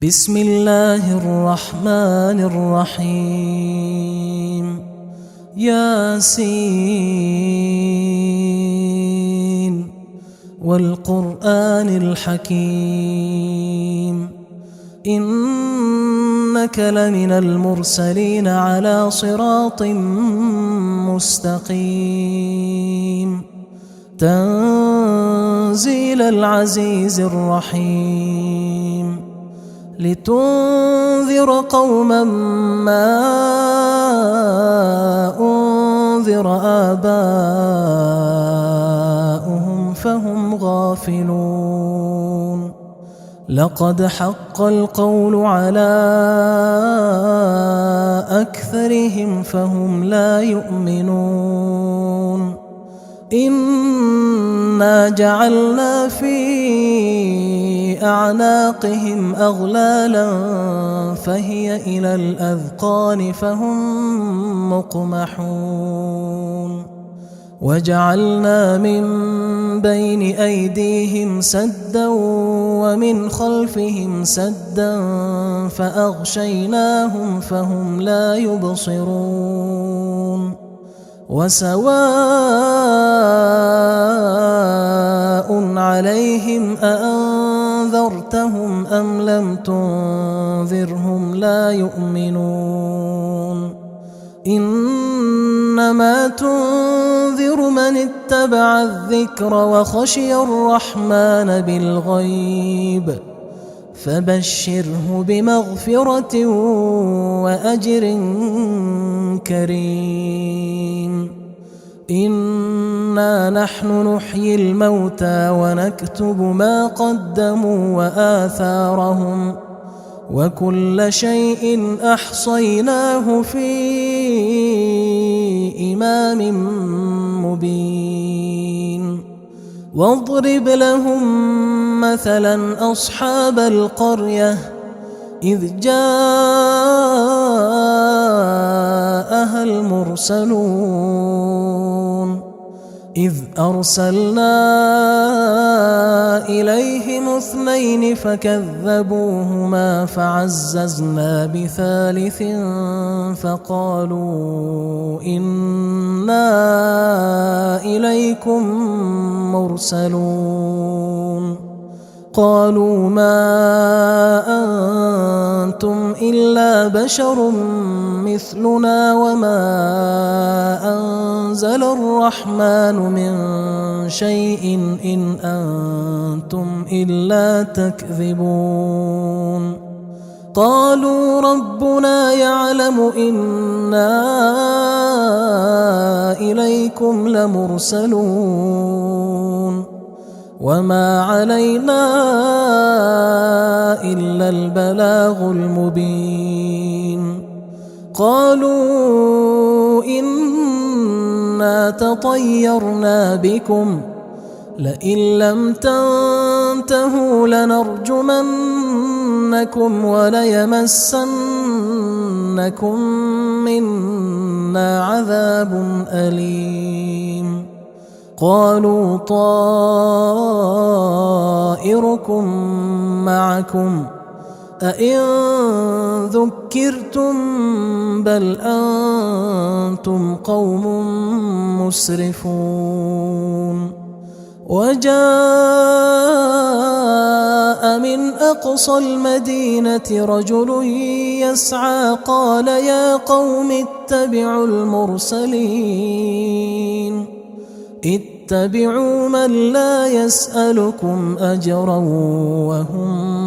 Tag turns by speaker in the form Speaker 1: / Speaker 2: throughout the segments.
Speaker 1: بسم الله الرحمن الرحيم ياسين والقرآن الحكيم إنك لمن المرسلين على صراط مستقيم تنزيل العزيز الرحيم لتنذر قوما ما أنذر آباؤهم فهم غافلون لقد حق القول على أكثرهم فهم لا يؤمنون إنا جعلنا في أعناقهم أغلالا فهي إلى الأذقان فهم مقمحون وجعلنا من بين أيديهم سدا ومن خلفهم سدا فأغشيناهم فهم لا يبصرون وسواء عليهم أأنذرتهم أم لم تنذرهم لا يؤمنون إنما تنذر من اتبع الذكر وخشي الرحمن بالغيب فبشره بمغفرة وأجر كريم إنا نحن نحيي الموتى ونكتب ما قدموا وآثارهم وكل شيء أحصيناه في إمام مبين واضرب لهم مثلا أصحاب القرية إذ جاءها المرسلون إذ أرسلنا إليهم اثنين فكذبوهما فعززنا بثالث فقالوا إنا إليكم مرسلون قالوا ما أنتم إلا بشر مثلنا وما أنزل الرحمن من شيء إن أنتم إلا تكذبون قالوا ربنا يعلم إنا إليكم لمرسلون وما علينا إلا البلاغ المبين قالوا إنا تطيرنا بكم لئن لم تنتهوا لنرجمنكم وليمسنكم منا عذاب أليم قالوا طائركم معكم أئن ذكرتم بل أنتم قوم مسرفون وجاء من أقصى المدينة رجل يسعى قال يا قوم اتبعوا المرسلين اتبعوا من لا يسألكم أجرا وهم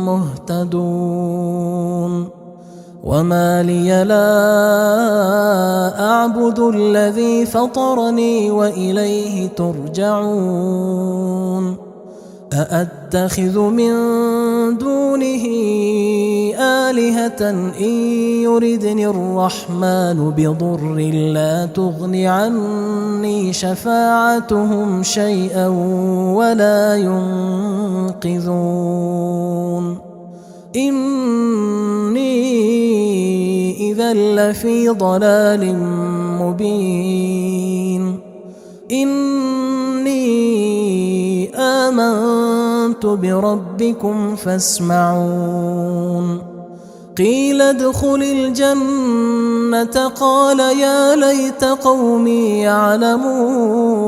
Speaker 1: مهتدون وما لي لا أعبد الذي فطرني وإليه ترجعون أأتخذ من دونه آلهة إن يردني الرحمن بضر لا تغن عني شفاعتهم شيئا ولا ينقذون إني إذا لفي ضلال مبين إني آمنت آمنت بربكم فاسمعون قيل ادخل الجنة قال يا ليت قومي يعلمون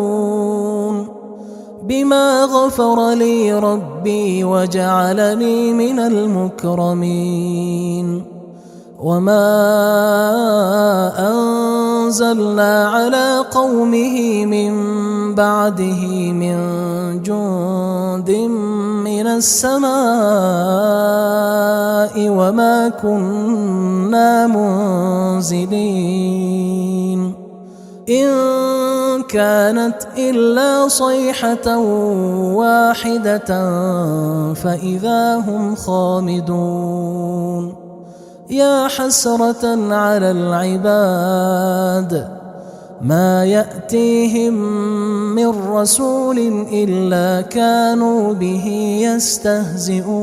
Speaker 1: بما غفر لي ربي وجعلني من المكرمين وما أنزلنا على قومه من بعده من جند من السماء وما كنا منزلين إن كانت إلا صيحة واحدة فإذا هم خامدون يا حسرة على العباد ما يأتيهم من رسول إلا كانوا به يستهزئون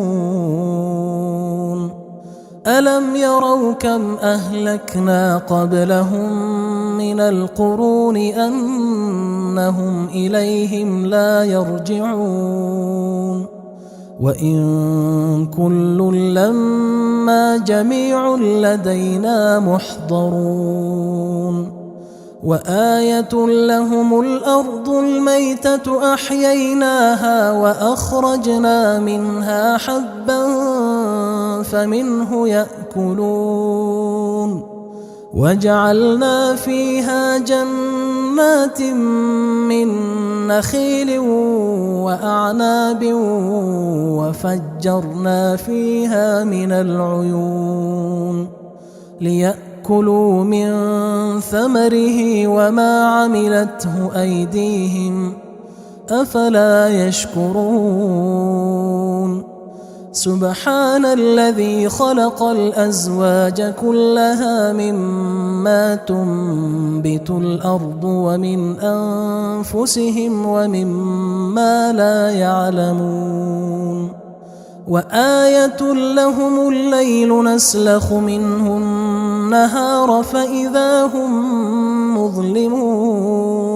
Speaker 1: ألم يروا كم أهلكنا قبلهم من القرون أنهم إليهم لا يرجعون وإن كل لما جميع لدينا محضرون وآية لهم الأرض الميتة أحييناها وأخرجنا منها حبا فمنه يأكلون وجعلنا فيها جنات من نخيل وأعناب وفجرنا فيها من العيون ليأكلوا من ثمره وما عملته أيديهم أفلا يشكرون سبحان الذي خلق الأزواج كلها مما تنبت الأرض ومن أنفسهم ومما لا يعلمون وآية لهم الليل نسلخ منه النهار فإذا هم مظلمون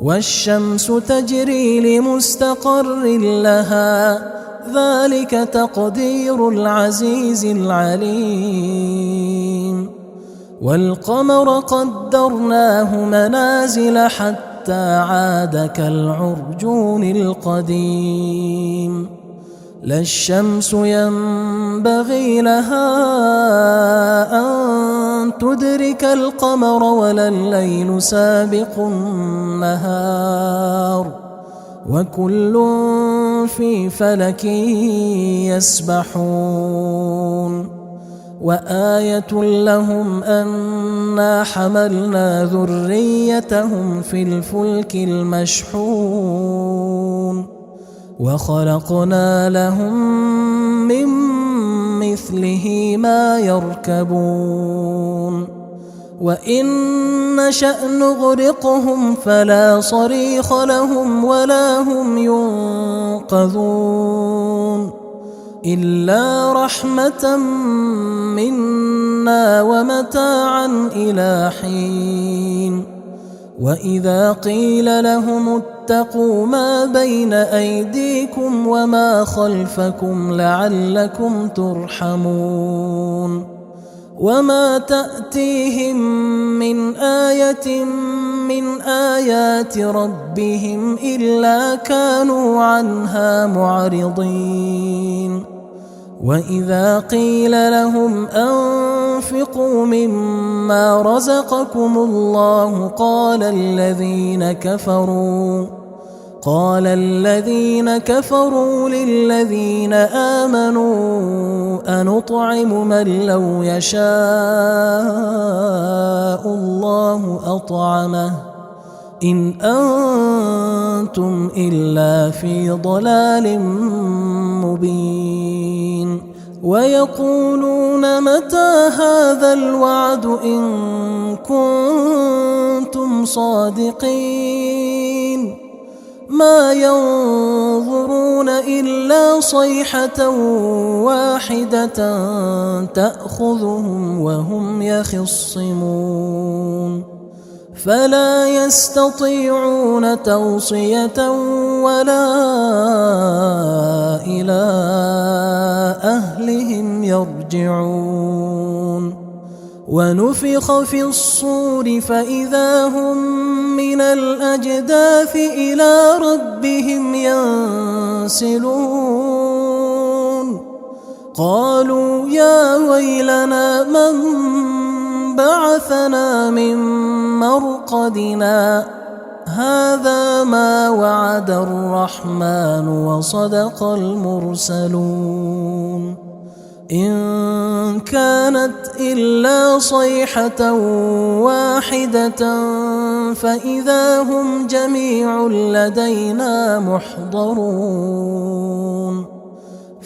Speaker 1: والشمس تجري لمستقر لها ذلك تقدير العزيز العليم والقمر قدرناه منازل حتى عاد كالعرجون القديم لا الشمس ينبغي لها أن تدرك القمر ولا الليل سابق النهار وكل في فلك يسبحون وآية لهم أنا حملنا ذريتهم في الفلك المشحون وخلقنا لهم من مثله ما يركبون وإن نشأ نغرقهم فلا صريخ لهم ولا هم ينقذون إلا رحمة منا ومتاعا إلى حين وإذا قيل لهم اتقوا ما بين أيديكم وما خلفكم لعلكم ترحمون وما تأتيهم من آية من آيات ربهم إلا كانوا عنها معرضين وإذا قيل لهم أنفقوا مما رزقكم الله قال الذين كفروا للذين آمنوا أنطعم من لو يشاء الله أطعمه إن أنتم إلا في ضلال مبين ويقولون متى هذا الوعد إن كنتم صادقين ما ينظرون إلا صيحة واحدة تأخذهم وهم يخصمون فلا يستطيعون توصية ولا إلى أهلهم يرجعون ونفخ في الصور فإذا هم من الأجداث إلى ربهم ينسلون قالوا يا ويلنا من بعثنا من مرقدنا هذا ما وعد الرحمن وصدق المرسلون إن كانت إلا صيحة واحدة فإذا هم جميع لدينا محضرون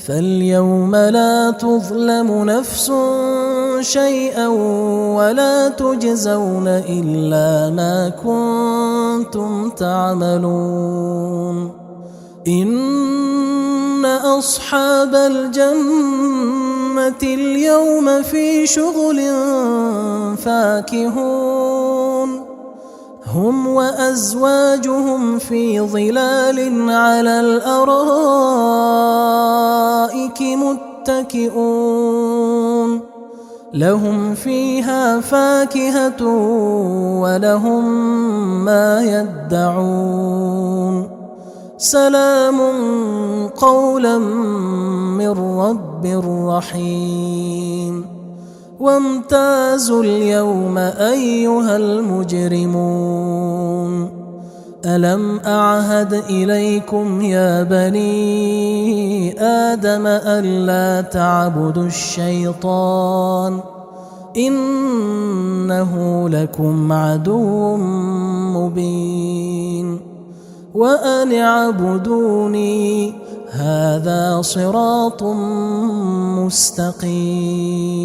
Speaker 1: فاليوم لا تظلم نفس شيئا ولا تجزون إلا ما كنتم تعملون إن أصحاب الجنة اليوم في شغل فاكهون هم وأزواجهم في ظلال على الأرائك متكئون لهم فيها فاكهة ولهم ما يدعون سلام قولا من رب رحيم وامتازوا اليوم أيها المجرمون ألم أعهد إليكم يا بني آدم ألا تعبدوا الشيطان إنه لكم عدو مبين وأن اعبدوني هذا صراط مستقيم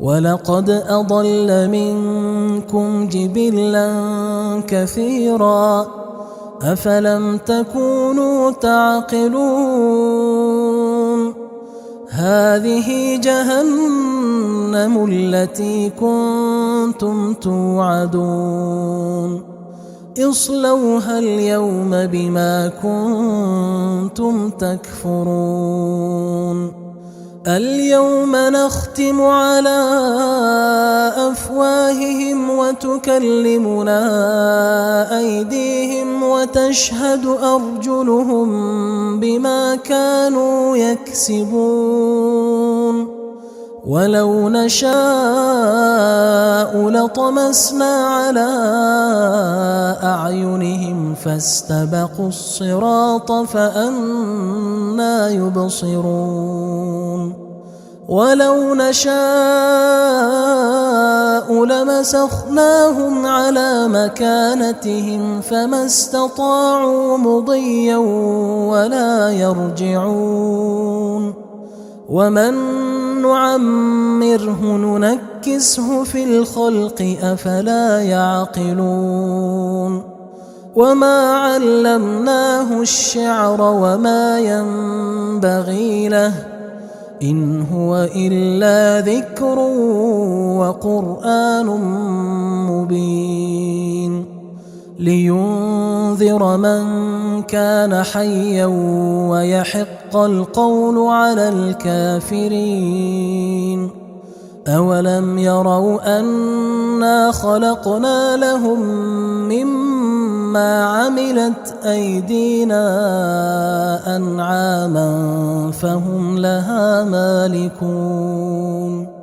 Speaker 1: ولقد أضل منكم جبلا كثيرا أفلم تكونوا تعقلون هذه جهنم التي كنتم توعدون اصلوها اليوم بما كنتم تكفرون اليوم نختم على أفواههم وتكلمنا أيديهم وتشهد أرجلهم بما كانوا يكسبون ولو نشاء لطمسنا على أعينهم فاستبقوا الصراط فأنى يبصرون ولو نشاء لمسخناهم على مكانتهم فما استطاعوا مضيا ولا يرجعون ومن نعمره ننكسه في الخلق أفلا يعقلون وما علمناه الشعر وما ينبغي له إن هو إلا ذكر وقرآن مبين لينذر من كان حيا ويحق القول على الكافرين أولم يروا أنا خلقنا لهم مما عملت أيدينا أنعاما فهم لها مالكون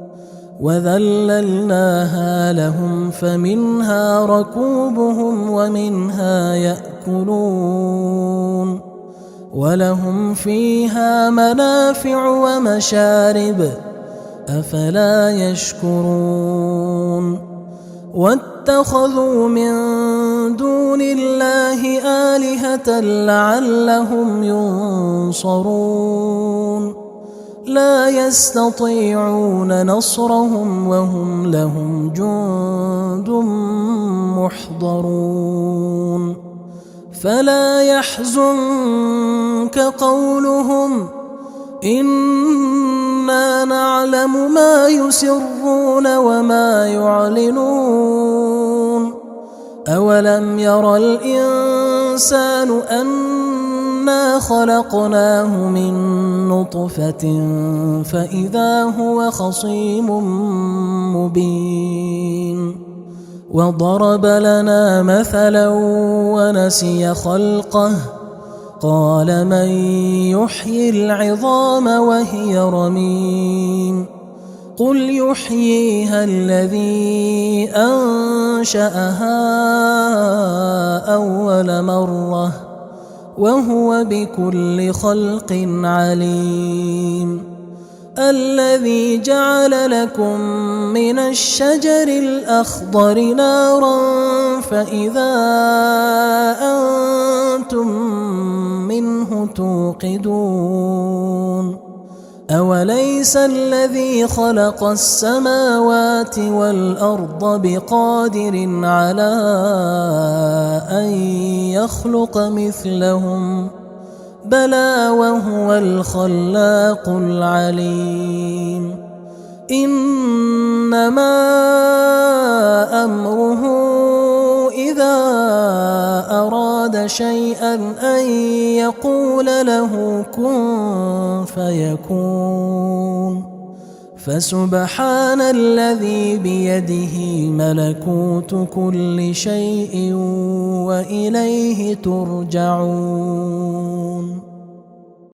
Speaker 1: وذللناها لهم فمنها ركوبهم ومنها يأكلون ولهم فيها منافع ومشارب أفلا يشكرون واتخذوا من دون الله آلهة لعلهم ينصرون لا يستطيعون نصرهم وهم لهم جند محضرون فلا يحزنك قولهم إنا نعلم ما يسرون وما يعلنون أولم ير الإنسان أنا خلقناه من نطفة فإذا هو خصيم مبين وضرب لنا مثلا ونسي خلقه قال من يحيي العظام وهي رميم قل يحييها الذي أنشأها أول مرة وهو بكل خلق عليم الذي جعل لكم من الشجر الأخضر نارا فإذا أنتم منه توقدون أوليس الذي خلق السماوات والأرض بقادر على أن يخلق مثلهم بلى وهو الخلاق العليم إنما أمره إذا أراد شيئا أن يقول له كن فيكون فسبحان الذي بيده ملكوت كل شيء وإليه ترجعون